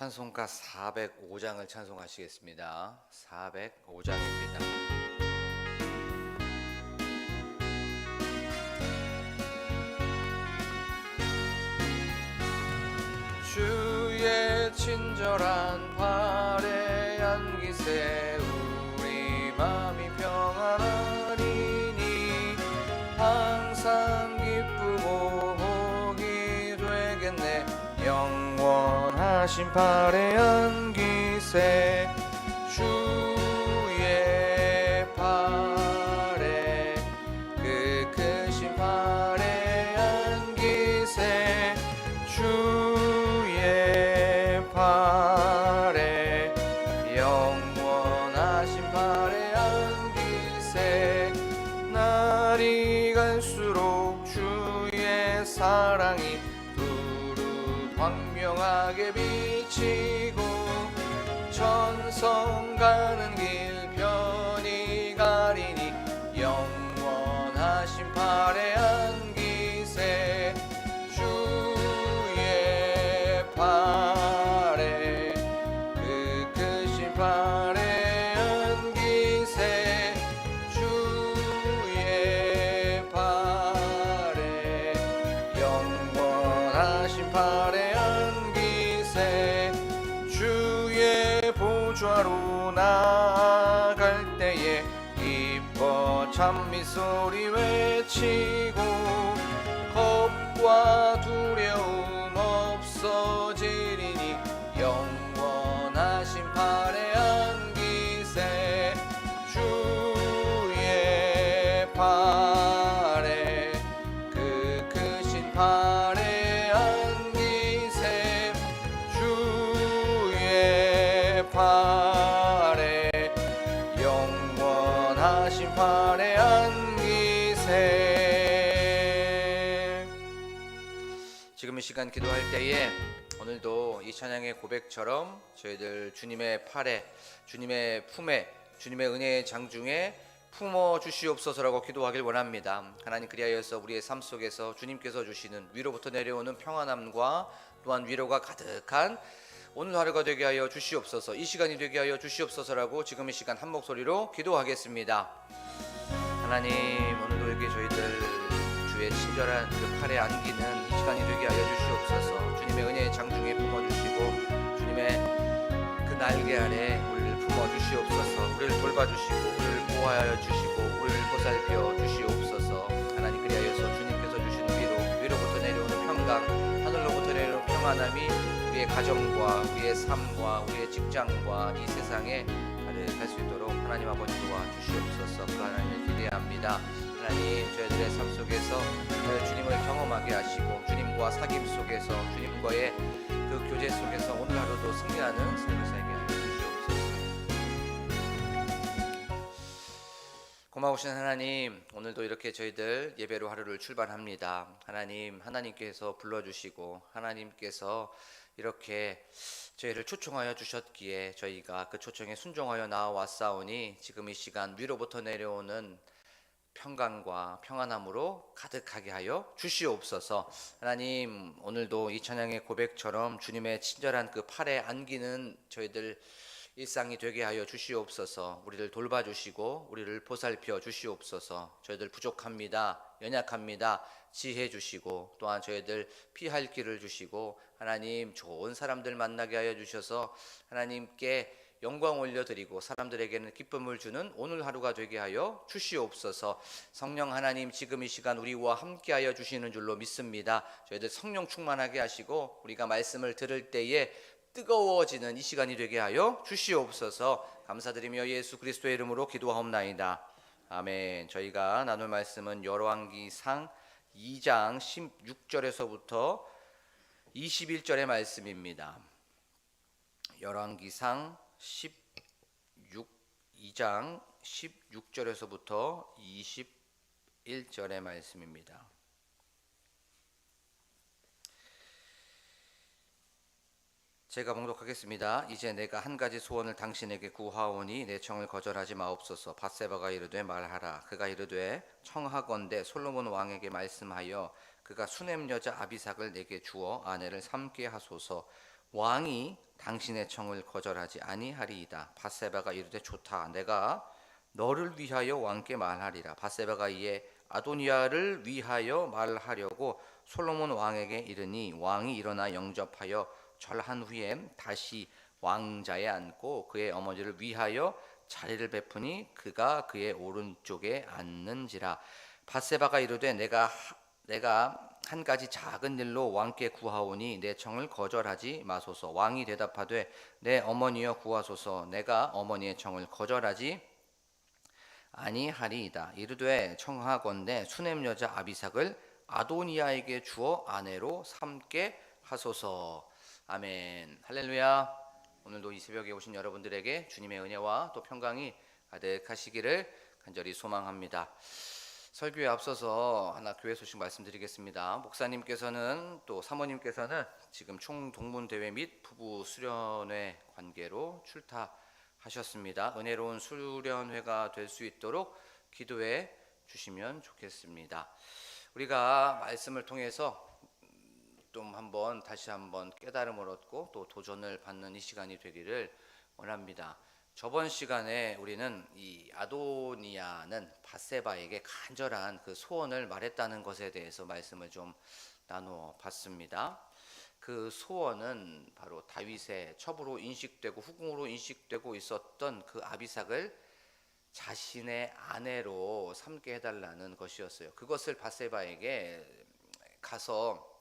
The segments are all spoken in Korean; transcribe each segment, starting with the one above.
찬송가 405장을 찬송하시겠습니다. 405장입니다. 주의 친절한 팔에 안기세 우리 마음이 평안하리니 항상 기쁘고 복이 되겠네. 영원하신 팔에 안기세 주의 팔에 그 크신 팔에 안기세 주의 팔에 영원하신 팔에 안기세 날이 갈수록 주의 사랑이 광명하게 비치고 천성 가는 길 편히 가리니 영원하신 팔에 안기세 주의 팔에 그 크신 팔에 안기세 주의 팔에 영원하신 팔에 주의 보좌로 나아갈 때에 기뻐 찬미소리 외치고 겁과 두려움 없어지리니 영원하신 팔에 안기세 주의 팔에 그 크신 팔에 안기세 주의 팔에 영원하신 팔에 안기세. 지금 이 시간 기도할 때에 오늘도 이 찬양의 고백처럼 저희들 주님의 팔에 주님의 품에 주님의 은혜의 장중에 품어 주시옵소서라고 기도하길 원합니다. 하나님, 그리하여서 우리의 삶 속에서 주님께서 주시는 위로부터 내려오는 평안함과 또한 위로가 가득한 오늘 하루가 되게 하여 주시옵소서, 이 시간이 되게 하여 주시옵소서라고 지금 이 시간 한 목소리로 기도하겠습니다. 하나님, 오늘도 이렇게 저희들 주의 친절한 그 팔에 안기는 이 시간이 되게 하여 주시옵소서. 주님의 은혜의 장중에 품어주시고 주님의 그 날개 아래 우리를 품어주시옵소서. 우리를 돌봐주시고 우리를 보호하여 주시고 우리를 보살펴 주시옵소서. 하나님, 그리하여서 주님께서 주시는 위로부터 내려오는 평강, 하늘로부터 내려오는 평안함이 우리의 가정과 우리의 삶과 우리의 직장과 이 세상에 가득할 수 있도록 하나님 아버지 도와주시옵소서. 그 하나님을 기대합니다. 하나님, 저희들의 삶 속에서 주님을 경험하게 하시고 주님과 사귐 속에서 주님과의 그 교제 속에서 오늘 하루도 승리하는 삶을 살게 하여 주시옵소서. 고마우신 하나님, 오늘도 이렇게 저희들 예배로 하루를 출발합니다. 하나님, 하나님께서 불러주시고 하나님께서 이렇게 저희를 초청하여 주셨기에 저희가 그 초청에 순종하여 나아왔사오니 지금 이 시간 위로부터 내려오는 평강과 평안함으로 가득하게 하여 주시옵소서. 하나님, 오늘도 이 찬양의 고백처럼 주님의 친절한 그 팔에 안기는 저희들 일상이 되게 하여 주시옵소서. 우리를 돌봐주시고 우리를 보살펴 주시옵소서. 저희들 부족합니다. 연약합니다. 지혜 주시고 또한 저희들 피할 길을 주시고 하나님, 좋은 사람들 만나게 하여 주셔서 하나님께 영광 올려드리고 사람들에게는 기쁨을 주는 오늘 하루가 되게 하여 주시옵소서. 성령 하나님, 지금 이 시간 우리와 함께 하여 주시는 줄로 믿습니다. 저희들 성령 충만하게 하시고 우리가 말씀을 들을 때에 뜨거워지는 이 시간이 되게 하여 주시옵소서. 감사드리며 예수 그리스도의 이름으로 기도하옵나이다. 아멘. 저희가 나눌 말씀은 열왕기상 2장 16절에서부터 21절의 말씀입니다. 열왕기상 2장 16절에서부터 21절의 말씀입니다. 제가 봉독하겠습니다. 이제 내가 한 가지 소원을 당신에게 구하오니 내 청을 거절하지 마옵소서. 밧세바가 이르되 말하라. 그가 이르되 청하건대 솔로몬 왕에게 말씀하여 그가 수넴 여자 아비삭을 내게 주어 아내를 삼게 하소서. 왕이 당신의 청을 거절하지 아니하리이다. 밧세바가 이르되 좋다. 내가 너를 위하여 왕께 말하리라. 밧세바가 이에 아도니아를 위하여 말하려고 솔로몬 왕에게 이르니 왕이 일어나 영접하여 절한 후에 다시 왕자에 앉고 그의 어머니를 위하여 자리를 베푸니 그가 그의 오른쪽에 앉는지라. 밧세바가 이르되 내가 한 가지 작은 일로 왕께 구하오니 내 청을 거절하지 마소서. 왕이 대답하되 내 어머니여 구하소서. 내가 어머니의 청을 거절하지 아니하리이다. 이르되 청하건대 수넴 여자 아비삭을 아도니아에게 주어 아내로 삼게 하소서. 아멘. 할렐루야. 오늘도 이 새벽에 오신 여러분들에게 주님의 은혜와 또 평강이 가득하시기를 간절히 소망합니다. 설교에 앞서서 하나 교회 소식 말씀드리겠습니다. 목사님께서는 또 사모님께서는 지금 총동문대회 및 부부 수련회 관계로 출타하셨습니다. 은혜로운 수련회가 될 수 있도록 기도해 주시면 좋겠습니다. 우리가 말씀을 통해서 좀 다시 한번 깨달음을 얻고 또 도전을 받는 이 시간이 되기를 원합니다. 저번 시간에 우리는 이 아도니아는 밧세바에게 간절한 그 소원을 말했다는 것에 대해서 말씀을 좀 나누어 봤습니다. 그 소원은 바로 다윗의 첩으로 인식되고 후궁으로 인식되고 있었던 그 아비삭을 자신의 아내로 삼게 해달라는 것이었어요. 그것을 밧세바에게 가서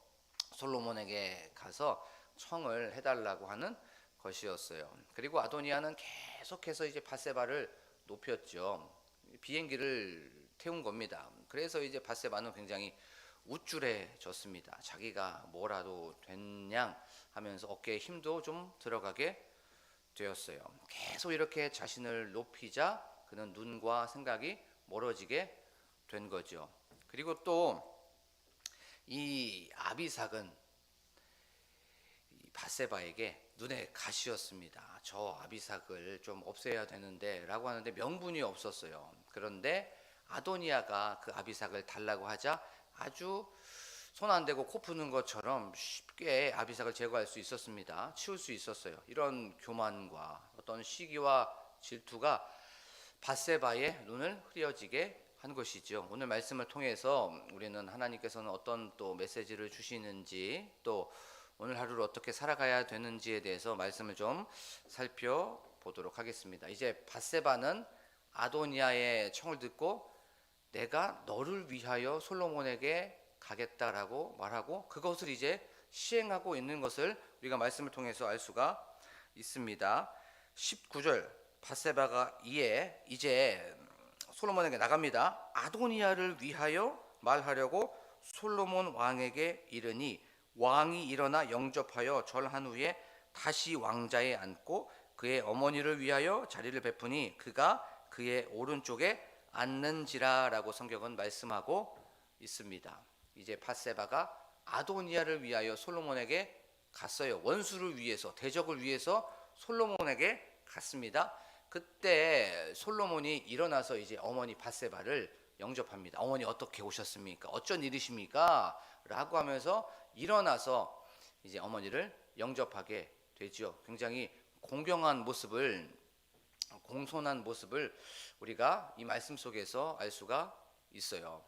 솔로몬에게 가서 청을 해달라고 하는 것이었어요. 그리고 아도니아는 계속해서 이제 밧세바를 높였죠. 비행기를 태운 겁니다. 그래서 이제 밧세바는 굉장히 우쭐해졌습니다. 자기가 뭐라도 됐냐 하면서 어깨에 힘도 좀 들어가게 되었어요. 계속 이렇게 자신을 높이자 그는 눈과 생각이 멀어지게 된 거죠. 그리고 또 이 아비삭은 밧세바에게 눈에 가시였습니다. 저 아비삭을 좀 없애야 되는데 라고 하는데 명분이 없었어요. 그런데 아도니아가 그 아비삭을 달라고 하자 아주 손 안 대고 코 푸는 것처럼 쉽게 아비삭을 제거할 수 있었습니다. 치울 수 있었어요. 이런 교만과 어떤 시기와 질투가 밧세바의 눈을 흐려지게 한 것이죠. 오늘 말씀을 통해서 우리는 하나님께서는 어떤 또 메시지를 주시는지 또 오늘 하루를 어떻게 살아가야 되는지에 대해서 말씀을 좀 살펴보도록 하겠습니다. 이제 밧세바는 아도니아의 청을 듣고 내가 너를 위하여 솔로몬에게 가겠다라고 말하고 그것을 이제 시행하고 있는 것을 우리가 말씀을 통해서 알 수가 있습니다. 19절 밧세바가 이제 솔로몬에게 나갑니다. 아도니아를 위하여 말하려고 솔로몬 왕에게 이르니 왕이 일어나 영접하여 절한 후에 다시 왕자에 앉고 그의 어머니를 위하여 자리를 베푸니 그가 그의 오른쪽에 앉는지라라고 성경은 말씀하고 있습니다. 이제 밧세바가 아도니아를 위하여 솔로몬에게 갔어요. 원수를 위해서, 대적을 위해서 솔로몬에게 갔습니다. 그때 솔로몬이 일어나서 이제 어머니 밧세바를 영접합니다. 어머니 어떻게 오셨습니까? 어쩐 일이십니까? 라고 하면서 일어나서 이제 어머니를 영접하게 되죠. 굉장히 공손한 모습을 우리가 이 말씀 속에서 알 수가 있어요.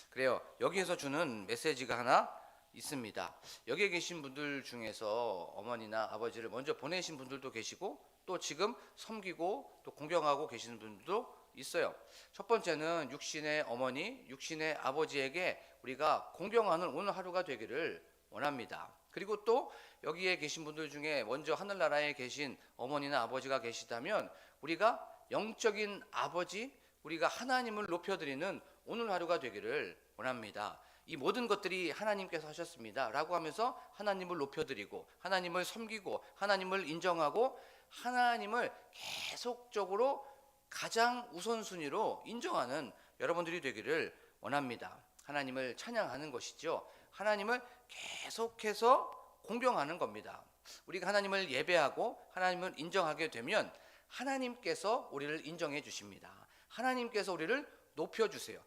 그래요. 여기에서 주는 메시지가 하나 있습니다. 여기에 계신 분들 중에서 어머니나 아버지를 먼저 보내신 분들도 계시고 또 지금 섬기고 또 공경하고 계시는 분들도 있어요. 첫 번째는 육신의 어머니, 육신의 아버지에게 우리가 공경하는 오늘 하루가 되기를 원합니다. 그리고 또 여기에 계신 분들 중에 먼저 하늘나라에 계신 어머니나 아버지가 계시다면 우리가 영적인 아버지, 우리가 하나님을 높여드리는 오늘 하루가 되기를 원합니다. 이 모든 것들이 하나님께서 하셨습니다 라고 하면서 하나님을 높여드리고 하나님을 섬기고 하나님을 인정하고 하나님을 계속적으로 가장 우선순위로 인정하는 여러분들이 되기를 원합니다. 하나님을 찬양하는 것이죠. 하나님을 계속해서 공경하는 겁니다. 우리가 하나님을 예배하고 하나님을 인정하게 되면 하나님께서 우리를 인정해 주십니다. 하나님께서 우리를 높여주세요.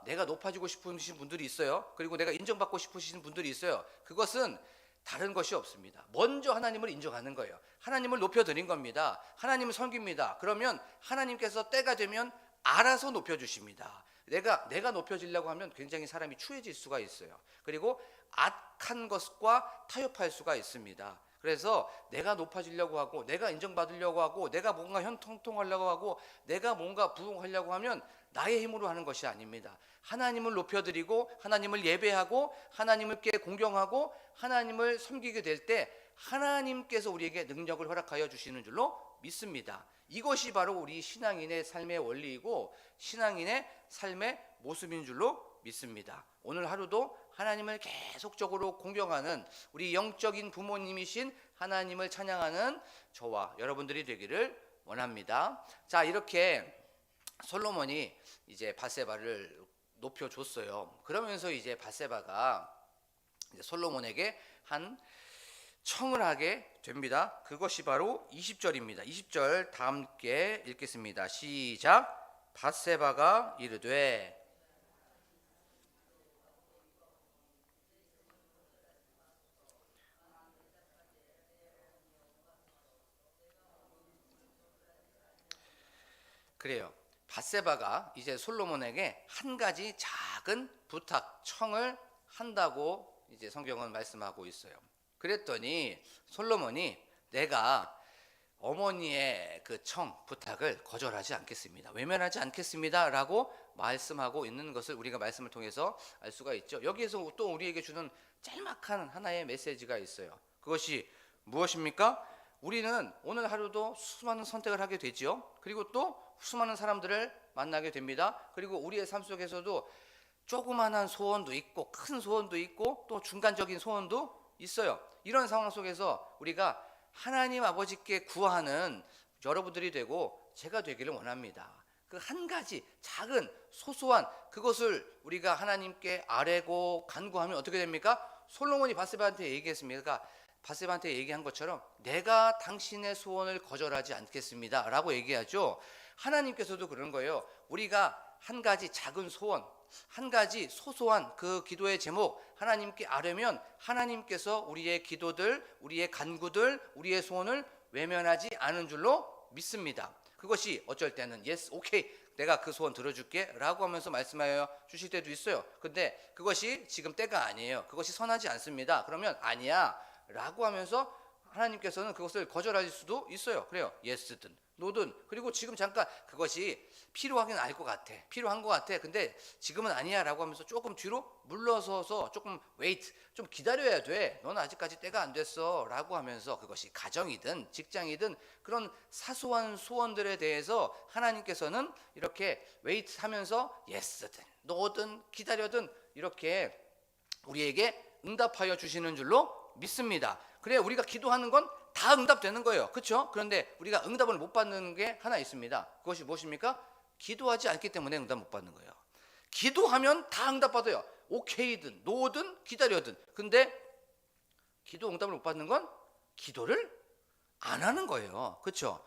내가 높아지고 싶으신 분들이 있어요. 그리고 내가 인정받고 싶으신 분들이 있어요. 그것은 다른 것이 없습니다. 먼저 하나님을 인정하는 거예요. 하나님을 높여드린 겁니다. 하나님을 섬깁니다. 그러면 하나님께서 때가 되면 알아서 높여주십니다. 내가 높여지려고 하면 굉장히 사람이 추해질 수가 있어요. 그리고 악한 것과 타협할 수가 있습니다. 그래서 내가 높아지려고 하고, 내가 인정받으려고 하고, 내가 뭔가 형통하려고 하고, 내가 뭔가 부흥하려고 하면 나의 힘으로 하는 것이 아닙니다. 하나님을 높여드리고, 하나님을 예배하고, 하나님께 공경하고, 하나님을 섬기게 될 때 하나님께서 우리에게 능력을 허락하여 주시는 줄로 믿습니다. 이것이 바로 우리 신앙인의 삶의 원리이고 신앙인의 삶의 모습인 줄로 믿습니다. 오늘 하루도 하나님을 계속적으로 공경하는 우리 영적인 부모님이신 하나님을 찬양하는 저와 여러분들이 되기를 원합니다. 자, 이렇게 솔로몬이 이제 밧세바를 높여줬어요. 그러면서 이제 밧세바가 이제 솔로몬에게 한 청을 하게 됩니다. 그것이 바로 20절입니다. 20절 다 함께 읽겠습니다. 시작. 밧세바가 이르되 그래요. 밧세바가 이제 솔로몬에게 한 가지 작은 부탁, 청을 한다고 이제 성경은 말씀하고 있어요. 그랬더니 솔로몬이 내가 어머니의 그 청, 부탁을 거절하지 않겠습니다. 외면하지 않겠습니다. 라고 말씀하고 있는 것을 우리가 말씀을 통해서 알 수가 있죠. 여기에서 또 우리에게 주는 짤막한 하나의 메시지가 있어요. 그것이 무엇입니까? 우리는 오늘 하루도 수많은 선택을 하게 되죠. 그리고 또 수많은 사람들을 만나게 됩니다. 그리고 우리의 삶 속에서도 조그만한 소원도 있고 큰 소원도 있고 또 중간적인 소원도 있어요. 이런 상황 속에서 우리가 하나님 아버지께 구하는 여러분들이 되고 제가 되기를 원합니다. 그 한 가지 작은 소소한 그것을 우리가 하나님께 아뢰고 간구하면 어떻게 됩니까? 솔로몬이 밧세바한테 얘기했습니다. 밧세바한테 얘기한 것처럼 내가 당신의 소원을 거절하지 않겠습니다 라고 얘기하죠. 하나님께서도 그런 거예요. 우리가 한 가지 작은 소원, 한 가지 소소한 그 기도의 제목 하나님께 아뢰면 하나님께서 우리의 기도들, 우리의 간구들, 우리의 소원을 외면하지 않은 줄로 믿습니다. 그것이 어쩔 때는 yes, 오케이, 내가 그 소원 들어줄게 라고 하면서 말씀하여 주실 때도 있어요. 근데 그것이 지금 때가 아니에요. 그것이 선하지 않습니다. 그러면 아니야 라고 하면서 하나님께서는 그것을 거절하실 수도 있어요. 그래요. yes든 노든. 그리고 지금 잠깐 그것이 필요하긴 알 것 같아. 필요한 것 같아. 근데 지금은 아니야 라고 하면서 조금 뒤로 물러서서 조금 wait, 좀 기다려야 돼. 넌 아직까지 때가 안 됐어 라고 하면서 그것이 가정이든 직장이든 그런 사소한 소원들에 대해서 하나님께서는 이렇게 wait 하면서 yes든 노든 기다려든 이렇게 우리에게 응답하여 주시는 줄로 믿습니다. 그래 우리가 기도하는 건 다 응답되는 거예요. 그렇죠? 그런데 우리가 응답을 못 받는 게 하나 있습니다. 그것이 무엇입니까? 기도하지 않기 때문에 응답 못 받는 거예요. 기도하면 다 응답받아요. 오케이든 노든 기다려든. 근데 기도 응답을 못 받는 건 기도를 안 하는 거예요. 그렇죠?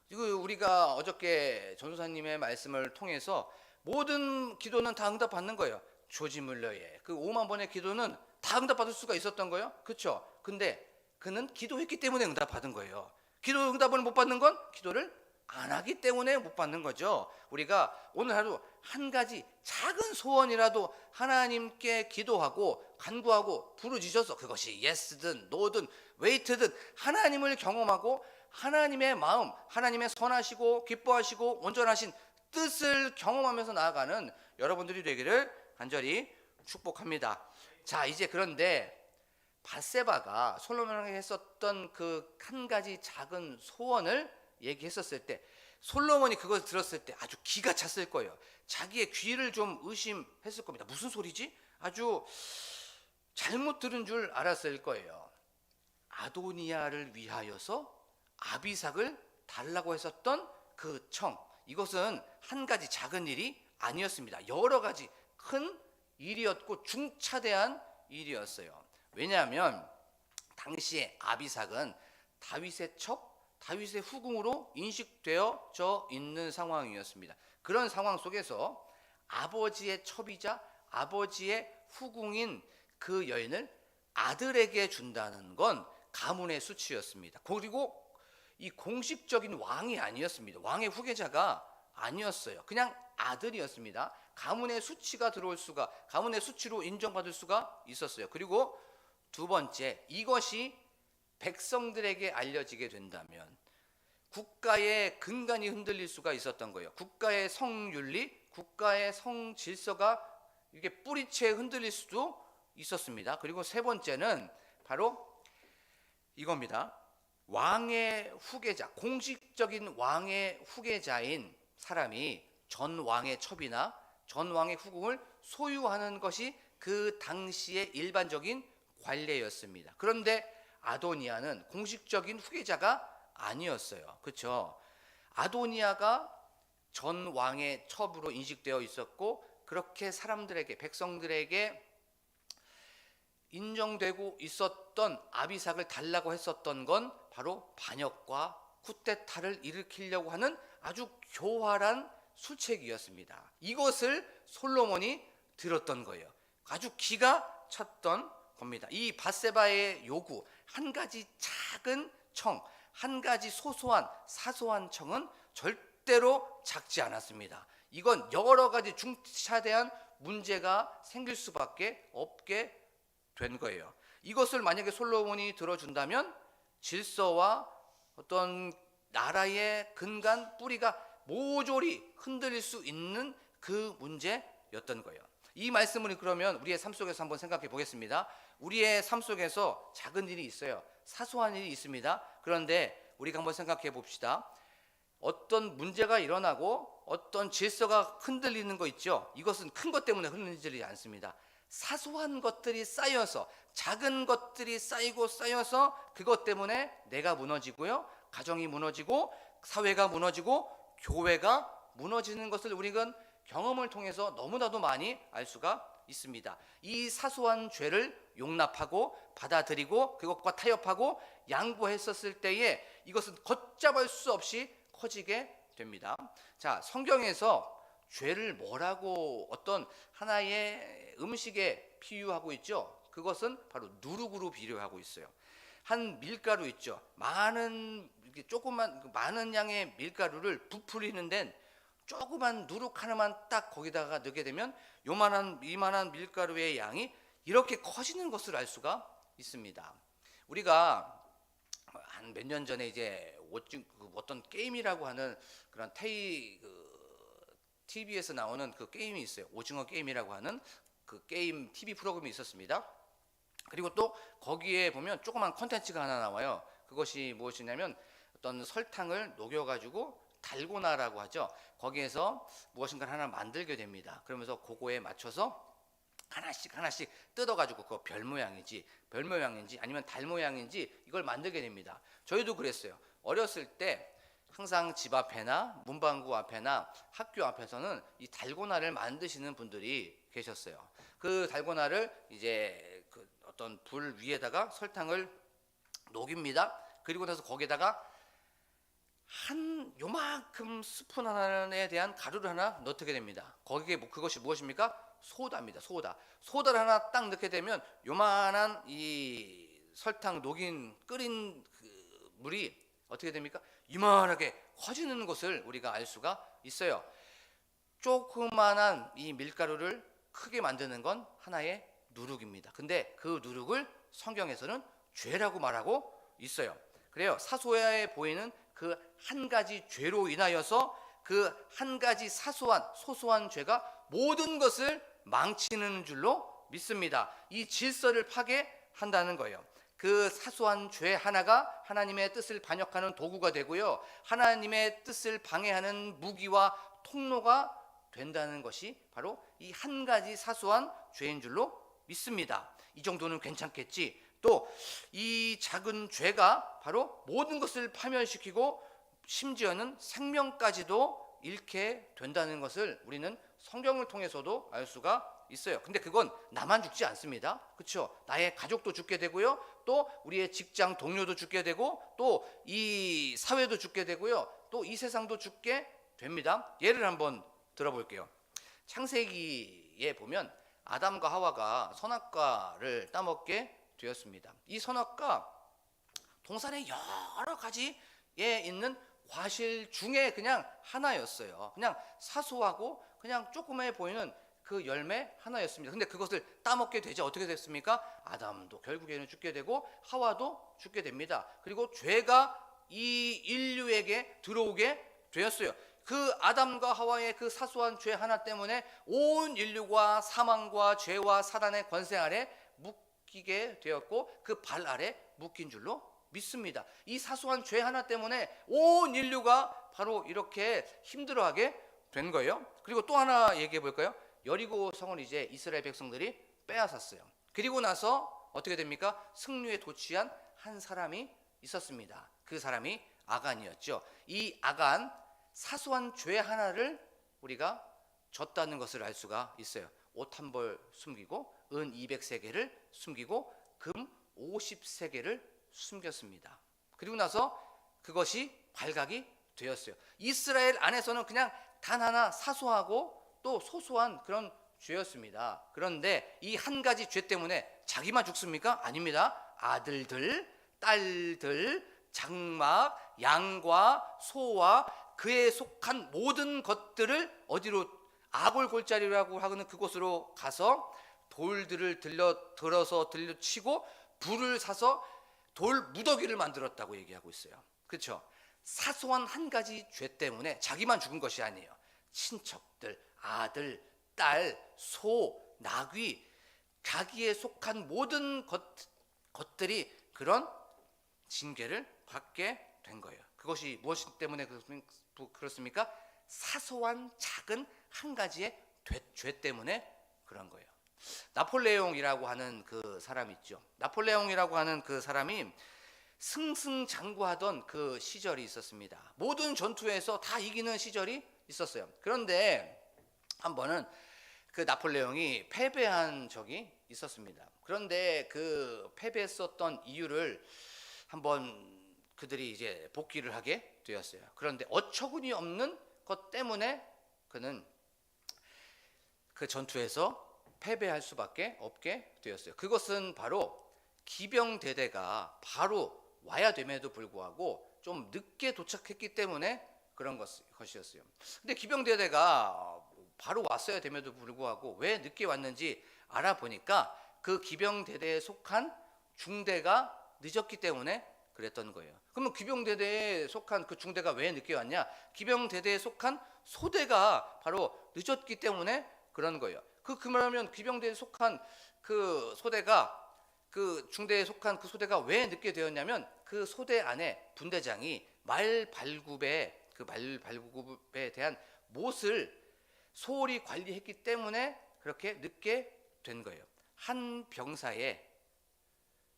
이거 우리가 어저께 전도사님의 말씀을 통해서 모든 기도는 다 응답받는 거예요. 조지 물러의 그 5만 번의 기도는 다 응답받을 수가 있었던 거예요. 그렇죠? 근데 그는 기도했기 때문에 응답받은 거예요. 기도 응답을 못 받는 건 기도를 안 하기 때문에 못 받는 거죠. 우리가 오늘 하루 한 가지 작은 소원이라도 하나님께 기도하고 간구하고 부르짖어서 그것이 yes든 no든 wait든 하나님을 경험하고 하나님의 마음, 하나님의 선하시고 기뻐하시고 온전하신 뜻을 경험하면서 나아가는 여러분들이 되기를 간절히 축복합니다. 자, 이제 그런데 밧세바가 솔로몬에게 했었던 그 한 가지 작은 소원을 얘기했었을 때 솔로몬이 그걸 들었을 때 아주 기가 찼을 거예요. 자기의 귀를 좀 의심했을 겁니다. 무슨 소리지? 아주 잘못 들은 줄 알았을 거예요. 아도니아를 위하여서 아비삭을 달라고 했었던 그 청, 이것은 한 가지 작은 일이 아니었습니다. 여러 가지 큰 일이었고 중차대한 일이었어요. 왜냐하면 당시에 아비삭은 다윗의 첩, 다윗의 후궁으로 인식되어져 있는 상황이었습니다. 그런 상황 속에서 아버지의 첩이자 아버지의 후궁인 그 여인을 아들에게 준다는 건 가문의 수치였습니다. 그리고 이 공식적인 왕이 아니었습니다. 왕의 후계자가 아니었어요. 그냥 아들이었습니다. 가문의 수치가 들어올 수가, 가문의 수치로 인정받을 수가 있었어요. 그리고 두 번째, 이것이 백성들에게 알려지게 된다면 국가의 근간이 흔들릴 수가 있었던 거예요. 국가의 성윤리, 국가의 성질서가 이렇게 뿌리채 흔들릴 수도 있었습니다. 그리고 세 번째는 바로 이겁니다. 왕의 후계자, 공식적인 왕의 후계자인 사람이 전 왕의 첩이나 전 왕의 후궁을 소유하는 것이 그 당시의 일반적인 관례였습니다. 그런데 아도니아는 공식적인 후계자가 아니었어요. 그렇죠? 아도니아가 전 왕의 첩으로 인식되어 있었고 그렇게 사람들에게, 백성들에게 인정되고 있었던, 아비삭을 달라고 했었던 건 바로 반역과 쿠데타를 일으키려고 하는 아주 교활한 술책이었습니다. 이것을 솔로몬이 들었던 거예요. 아주 기가 찼던 겁니다. 이 밧세바의 요구, 한 가지 작은 청, 한 가지 소소한 사소한 청은 절대로 작지 않았습니다. 이건 여러 가지 중차대한 문제가 생길 수밖에 없게 된 거예요. 이것을 만약에 솔로몬이 들어준다면 질서와 어떤 나라의 근간 뿌리가 모조리 흔들릴 수 있는 그 문제였던 거예요. 이 말씀을 그러면 우리의 삶 속에서 한번 생각해 보겠습니다. 우리의 삶 속에서 작은 일이 있어요. 사소한 일이 있습니다. 그런데 우리가 한번 생각해 봅시다. 어떤 문제가 일어나고 어떤 질서가 흔들리는 거 있죠. 이것은 큰 것 때문에 흔들리지 않습니다. 사소한 것들이 쌓여서, 작은 것들이 쌓이고 쌓여서 그것 때문에 내가 무너지고요, 가정이 무너지고 사회가 무너지고 교회가 무너지는 것을 우리는 경험을 통해서 너무나도 많이 알 수가 있습니다. 이 사소한 죄를 용납하고 받아들이고 그것과 타협하고 양보했었을 때에 이것은 걷잡을 수 없이 커지게 됩니다. 자, 성경에서 죄를 뭐라고 어떤 하나의 음식에 비유하고 있죠. 그것은 바로 누룩으로 비유하고 있어요. 한 밀가루 있죠. 많은 양의 밀가루를 부풀리는 데는 조그만 누룩 하나만 딱 거기다가 넣게 되면 이만한 밀가루의 양이 이렇게 커지는 것을 알 수가 있습니다. 우리가 한 몇 년 전에 이제 어떤 게임이라고 하는 그런 TV에서 나오는 그 게임이 있어요. 오징어 게임이라고 하는 그 게임 TV 프로그램이 있었습니다. 그리고 또 거기에 보면 조그만 컨텐츠가 하나 나와요. 그것이 무엇이냐면 어떤 설탕을 녹여가지고 달고나라고 하죠. 거기에서 무엇인가 하나 만들게 됩니다. 그러면서 그거에 맞춰서 하나씩 뜯어가지고 그 별 모양인지 아니면 달 모양인지 이걸 만들게 됩니다. 저희도 그랬어요. 어렸을 때 항상 집 앞에나 문방구 앞에나 학교 앞에서는 이 달고나를 만드시는 분들이 계셨어요. 그 달고나를 이제 그 어떤 불 위에다가 설탕을 녹입니다. 그리고 나서 거기에다가 한 요만큼 스푼 하나에 대한 가루를 하나 넣게 됩니다. 거기에 그것이 무엇입니까? 소다입니다. 소다를 하나 딱 넣게 되면 요만한 이 설탕 끓인 그 물이 어떻게 됩니까? 이만하게 커지는 것을 우리가 알 수가 있어요. 조그만한 이 밀가루를 크게 만드는 건 하나의 누룩입니다. 근데 그 누룩을 성경에서는 죄라고 말하고 있어요. 그래요. 사소해 보이는 그 한 가지 죄로 인하여서 그 한 가지 소소한 죄가 모든 것을 망치는 줄로 믿습니다. 이 질서를 파괴한다는 거예요. 그 사소한 죄 하나가 하나님의 뜻을 반역하는 도구가 되고요, 하나님의 뜻을 방해하는 무기와 통로가 된다는 것이 바로 이 한 가지 사소한 죄인 줄로 믿습니다. 이 정도는 괜찮겠지. 또 이 작은 죄가 바로 모든 것을 파멸시키고 심지어는 생명까지도 잃게 된다는 것을 우리는 성경을 통해서도 알 수가 있어요. 근데 그건 나만 죽지 않습니다. 그렇죠? 나의 가족도 죽게 되고요, 또 우리의 직장 동료도 죽게 되고, 또 이 사회도 죽게 되고요, 또 이 세상도 죽게 됩니다. 예를 한번 들어볼게요. 창세기에 보면 아담과 하와가 선악과를 따먹게 되었습니다. 이 선악과 동산의 여러 가지에 있는 과실 중에 그냥 하나였어요. 그냥 사소하고 그냥 조그매 보이는 그 열매 하나였습니다. 근데 그것을 따먹게 되자 어떻게 됐습니까? 아담도 결국에는 죽게 되고 하와도 죽게 됩니다. 그리고 죄가 이 인류에게 들어오게 되었어요. 그 아담과 하와의 그 사소한 죄 하나 때문에 온 인류가 사망과 죄와 사단의 권세 아래 묶이게 되었고 그 발 아래 묶인 줄로 믿습니다. 이 사소한 죄 하나 때문에 온 인류가 바로 이렇게 힘들어하게 된 거예요. 그리고 또 하나 얘기해 볼까요? 여리고 성을 이제 이스라엘 백성들이 빼앗았어요. 그리고 나서 어떻게 됩니까? 승리에 도취한 한 사람이 있었습니다. 그 사람이 아간이었죠. 이 아간, 사소한 죄 하나를 우리가 졌다는 것을 알 수가 있어요. 옷 한 벌 숨기고 은 200세겔을 숨기고 금 50세겔을 숨겼습니다. 그리고 나서 그것이 발각이 되었어요. 이스라엘 안에서는 그냥 단 하나 사소하고 또 소소한 그런 죄였습니다. 그런데 이 한 가지 죄 때문에 자기만 죽습니까? 아닙니다. 아들들, 딸들, 장막, 양과 소와 그에 속한 모든 것들을 어디로, 아골 골짜기라고 하는 그곳으로 가서 돌들을 들어서 치고 불을 사서 돌 무더기를 만들었다고 얘기하고 있어요. 그렇죠? 사소한 한 가지 죄 때문에 자기만 죽은 것이 아니에요. 친척들, 아들, 딸, 소, 나귀, 자기에 속한 모든 것들이 그런 징계를 받게 된 거예요. 그것이 무엇 때문에 그렇습니까? 사소한 작은 한 가지의 죄 때문에 그런 거예요. 나폴레옹이라고 하는 그 사람 있죠. 나폴레옹이라고 하는 그 사람이 승승장구하던 그 시절이 있었습니다. 모든 전투에서 다 이기는 시절이 있었어요. 그런데 한 번은 그 나폴레옹이 패배한 적이 있었습니다. 그런데 그 패배했었던 이유를 한번 그들이 이제 복귀를 하게 되었어요. 그런데 어처구니 없는 것 때문에 그는 그 전투에서 패배할 수밖에 없게 되었어요. 그것은 바로 기병대대가 바로 와야 됨에도 불구하고 좀 늦게 도착했기 때문에 그런 것이었어요. 근데 기병대대가 바로 왔어야 됨에도 불구하고 왜 늦게 왔는지 알아보니까 그 기병대대에 속한 중대가 늦었기 때문에 그랬던 거예요. 그러면 기병대대에 속한 그 중대가 왜 늦게 왔냐? 기병대대에 속한 소대가 바로 늦었기 때문에 그런 거예요. 그러면 기병대에 속한 그 소대가, 그 중대에 속한 그 소대가 왜 늦게 되었냐면 그 소대 안에 분대장이 말 발굽에 대한 못을 소홀히 관리했기 때문에 그렇게 늦게 된 거예요. 한 병사의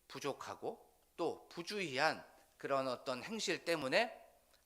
부족하고 또 부주의한 그런 어떤 행실 때문에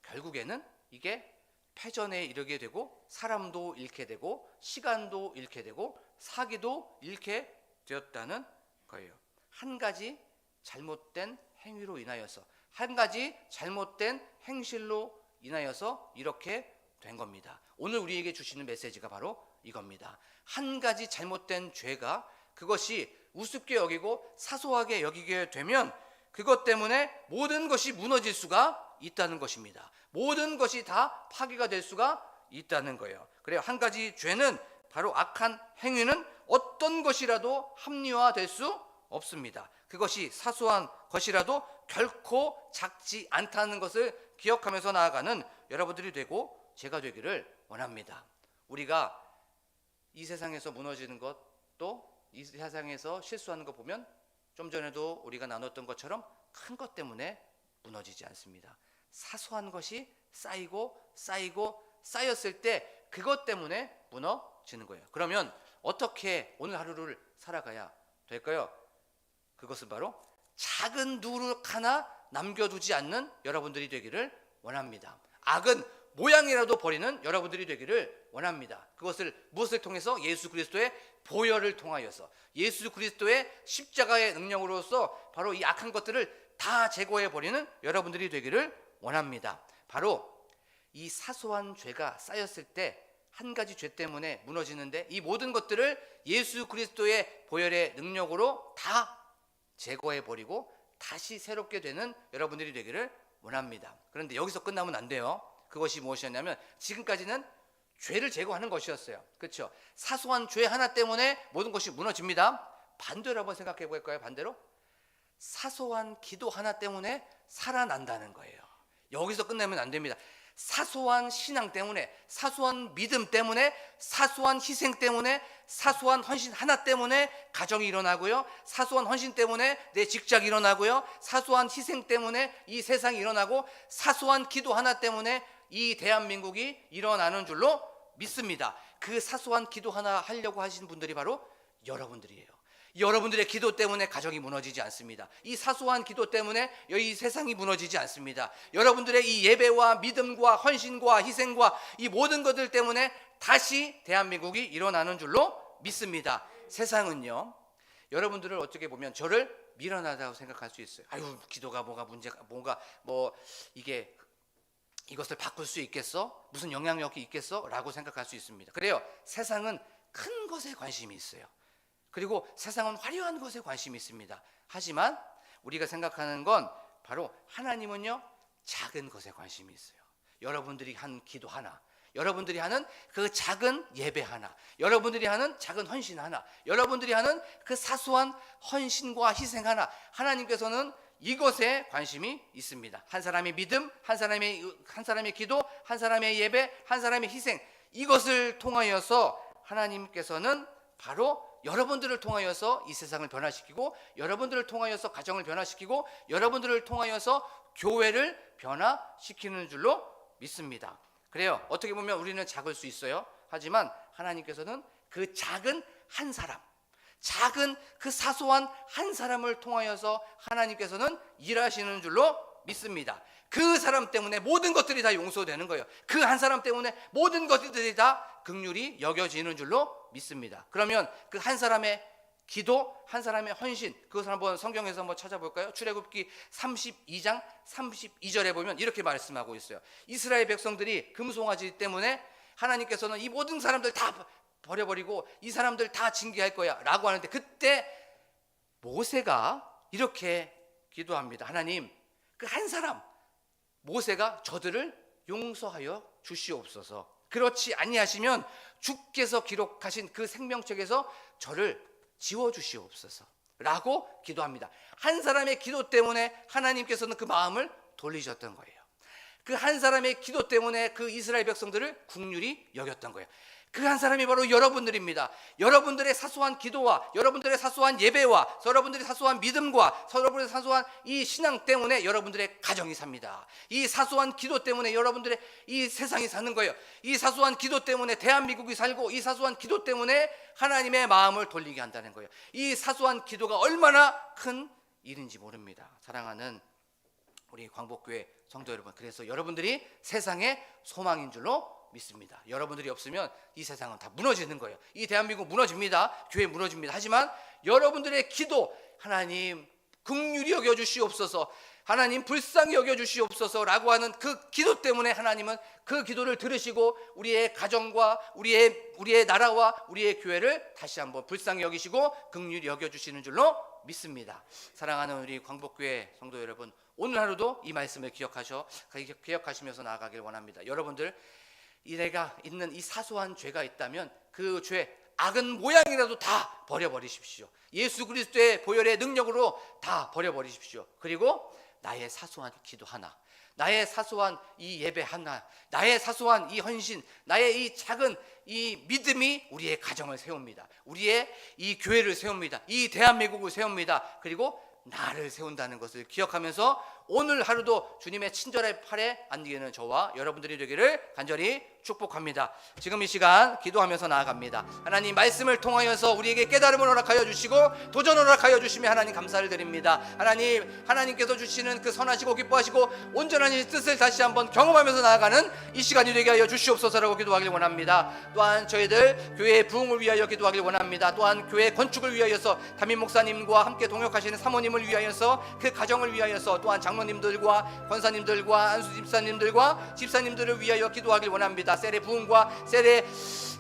결국에는 이게 패전에 이르게 되고 사람도 잃게 되고 시간도 잃게 되고 사기도 잃게 되었다는 거예요. 한 가지 잘못된 행위로 인하여서, 한 가지 잘못된 행실로 인하여서 이렇게 된 겁니다. 오늘 우리에게 주시는 메시지가 바로 이겁니다. 한 가지 잘못된 죄가 그것이 우습게 여기고 사소하게 여기게 되면 그것 때문에 모든 것이 무너질 수가 있다는 것입니다. 모든 것이 다 파괴가 될 수가 있다는 거예요. 그래요. 한 가지 죄는, 바로 악한 행위는 어떤 것이라도 합리화될 수 없습니다. 그것이 사소한 것이라도 결코 작지 않다는 것을 기억하면서 나아가는 여러분들이 되고 제가 되기를 원합니다. 우리가 이 세상에서 무너지는 것도, 이 세상에서 실수하는 것 보면 좀 전에도 우리가 나눴던 것처럼 큰 것 때문에 무너지지 않습니다. 사소한 것이 쌓이고 쌓였을 때 그것 때문에 무너지는 거예요. 그러면 어떻게 오늘 하루를 살아가야 될까요? 그것은 바로 작은 누룩 하나 남겨두지 않는 여러분들이 되기를 원합니다. 악은 모양이라도 버리는 여러분들이 되기를 원합니다. 그것을 무엇을 통해서? 예수 그리스도의 보혈을 통하여서, 예수 그리스도의 십자가의 능력으로서 바로 이 악한 것들을 다 제거해 버리는 여러분들이 되기를 원합니다. 바로 이 사소한 죄가 쌓였을 때 한 가지 죄 때문에 무너지는데 이 모든 것들을 예수 그리스도의 보혈의 능력으로 다 제거해버리고 다시 새롭게 되는 여러분들이 되기를 원합니다. 그런데 여기서 끝나면 안 돼요. 그것이 무엇이었냐면 지금까지는 죄를 제거하는 것이었어요. 그렇죠? 사소한 죄 하나 때문에 모든 것이 무너집니다. 반대로 한번 생각해 볼까요? 반대로 사소한 기도 하나 때문에 살아난다는 거예요. 여기서 끝내면 안 됩니다. 사소한 신앙 때문에, 사소한 믿음 때문에, 사소한 희생 때문에, 사소한 헌신 하나 때문에 가정이 일어나고요, 사소한 헌신 때문에 내 직장이 일어나고요, 사소한 희생 때문에 이 세상이 일어나고, 사소한 기도 하나 때문에 이 대한민국이 일어나는 줄로 믿습니다. 그 사소한 기도 하나 하려고 하신 분들이 바로 여러분들이에요. 여러분들의 기도 때문에 가정이 무너지지 않습니다. 이 사소한 기도 때문에 이 세상이 무너지지 않습니다. 여러분들의 이 예배와 믿음과 헌신과 희생과 이 모든 것들 때문에 다시 대한민국이 일어나는 줄로 믿습니다. 세상은요, 여러분들을 어떻게 보면 저를 미련하다고 생각할 수 있어요. 아유, 기도가 뭐가 문제가 뭔가 이게 이것을 바꿀 수 있겠어? 무슨 영향력이 있겠어? 라고 생각할 수 있습니다. 그래요. 세상은 큰 것에 관심이 있어요. 그리고 세상은 화려한 것에 관심이 있습니다. 하지만 우리가 생각하는 건 바로 하나님은요, 작은 것에 관심이 있어요. 여러분들이 한 기도 하나, 여러분들이 하는 그 작은 예배 하나, 여러분들이 하는 작은 헌신 하나, 여러분들이 하는 그 사소한 헌신과 희생 하나, 하나님께서는 이것에 관심이 있습니다. 한 사람의 믿음, 한 사람의 기도, 한 사람의 예배, 한 사람의 희생, 이것을 통하여서 하나님께서는 바로 여러분들을 통하여서 이 세상을 변화시키고, 여러분들을 통하여서 가정을 변화시키고, 여러분들을 통하여서 교회를 변화시키는 줄로 믿습니다. 그래요. 어떻게 보면 우리는 작을 수 있어요. 하지만 하나님께서는 그 작은 한 사람, 작은 그 사소한 한 사람을 통하여서 하나님께서는 일하시는 줄로 믿습니다. 그 사람 때문에 모든 것들이 다 용서되는 거예요. 그 한 사람 때문에 모든 것들이 다 긍휼히 여겨지는 줄로 믿습니다. 그러면 그 한 사람의 기도, 한 사람의 헌신, 그것을 한번 성경에서 한번 찾아볼까요? 출애굽기 32장 32절에 보면 이렇게 말씀하고 있어요. 이스라엘 백성들이 금송아지 때문에 하나님께서는 이 모든 사람들 다 버려버리고 이 사람들 다 징계할 거야 라고 하는데, 그때 모세가 이렇게 기도합니다. 하나님, 그 한 사람 모세가 저들을 용서하여 주시옵소서. 그렇지 아니하시면 주께서 기록하신 그 생명책에서 저를 지워주시옵소서 라고 기도합니다. 한 사람의 기도 때문에 하나님께서는 그 마음을 돌리셨던 거예요. 그 한 사람의 기도 때문에 그 이스라엘 백성들을 긍휼히 여겼던 거예요. 그 한 사람이 바로 여러분들입니다. 여러분들의 사소한 기도와 여러분들의 사소한 예배와 여러분들의 사소한 믿음과 여러분들의 사소한 이 신앙 때문에 여러분들의 가정이 삽니다. 이 사소한 기도 때문에 여러분들의 이 세상이 사는 거예요. 이 사소한 기도 때문에 대한민국이 살고, 이 사소한 기도 때문에 하나님의 마음을 돌리게 한다는 거예요. 이 사소한 기도가 얼마나 큰 일인지 모릅니다. 사랑하는 우리 광복교회 성도 여러분, 그래서 여러분들이 세상의 소망인 줄로 믿습니다. 여러분들이 없으면 이 세상은 다 무너지는 거예요. 이 대한민국 무너집니다. 교회 무너집니다. 하지만 여러분들의 기도, 하나님 긍휼히 여겨주시옵소서, 하나님 불쌍히 여겨주시옵소서라고 하는 그 기도 때문에 하나님은 그 기도를 들으시고 우리의 가정과 우리의 나라와 우리의 교회를 다시 한번 불쌍히 여기시고 긍휼히 여겨주시는 줄로 믿습니다. 사랑하는 우리 광복교회 성도 여러분, 오늘 하루도 이 말씀을 기억하시면서 나아가길 원합니다. 여러분들, 내가 있는 이 사소한 죄가 있다면 그 죄, 악은 모양이라도 다 버려버리십시오. 예수 그리스도의 보혈의 능력으로 다 버려버리십시오. 그리고 나의 사소한 기도 하나, 나의 사소한 이 예배 하나, 나의 사소한 이 헌신, 나의 이 작은 이 믿음이 우리의 가정을 세웁니다. 우리의 이 교회를 세웁니다. 이 대한민국을 세웁니다. 그리고 나를 세운다는 것을 기억하면서 오늘 하루도 주님의 친절의 팔에 안기는 저와 여러분들이 되기를 간절히 축복합니다. 지금 이 시간 기도하면서 나아갑니다. 하나님 말씀을 통하여서 우리에게 깨달음을 허락하여 주시고 도전을 허락하여 주시며 하나님 감사를 드립니다. 하나님께서 주시는 그 선하시고 기뻐하시고 온전한 이 뜻을 다시 한번 경험하면서 나아가는 이 시간이 되게 하여 주시옵소서라고 기도하길 원합니다. 또한 저희들 교회의 부흥을 위하여 기도하길 원합니다. 또한 교회 건축을 위하여서 담임 목사님과 함께 동역하시는 사모님을 위하여서 그 가정을 위하여서 또한 장로님들과 권사님들과 안수 집사님들과 집사님들을 위하여 기도하길 원합니다. 셀의 부흥과 셀의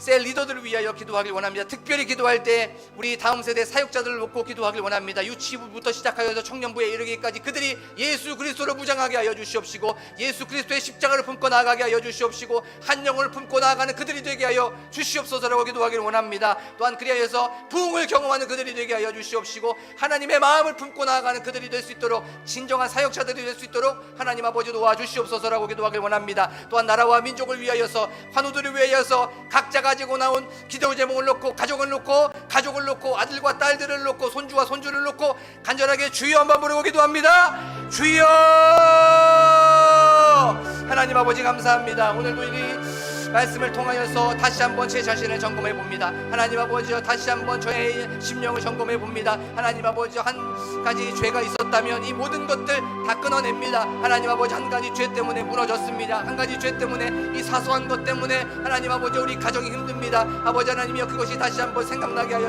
셀 리더들을 위하여 기도하길 원합니다. 특별히 기도할 때 우리 다음 세대 사역자들을 놓고 기도하길 원합니다. 유치부부터 시작하여서 청년부에 이르기까지 그들이 예수 그리스도를 무장하게 하여 주시옵시고, 예수 그리스도의 십자가를 품고 나아가게 하여 주시옵시고, 한 영혼을 품고 나아가는 그들이 되게 하여 주시옵소서라고 기도하길 원합니다. 또한 그리하여서 부흥을 경험하는 그들이 되게 하여 주시옵시고, 하나님의 마음을 품고 나아가는 그들이 될 수 있도록, 진정한 사역자들이 될 수 있도록 하나님 아버지 도와주시옵소서라고 기도하길 원합니다. 또한 나라와 민족을 위하여서, 환우들을 위하여서 각자 가지고 나온 기도 제목을 놓고, 가족을 놓고 아들과 딸들을 놓고 손주와 손주를 놓고 간절하게 주여 한번 부르고 기도합니다. 주여! 하나님 아버지 감사합니다. 오늘도 이 말씀을 통하여서 다시 한번 제 자신을 점검해 봅니다. 하나님 아버지여, 다시 한번 저의 심령을 점검해 봅니다. 하나님 아버지, 한 가지 죄가 있었다면 이 모든 것들 다 끊어냅니다. 하나님 아버지, 한 가지 죄 때문에 무너졌습니다. 한 가지 죄 때문에, 이 사소한 것 때문에 하나님 아버지 우리 가정이 힘듭니다. 아버지 하나님이여, 그것이 다시 한번 생각나게 하여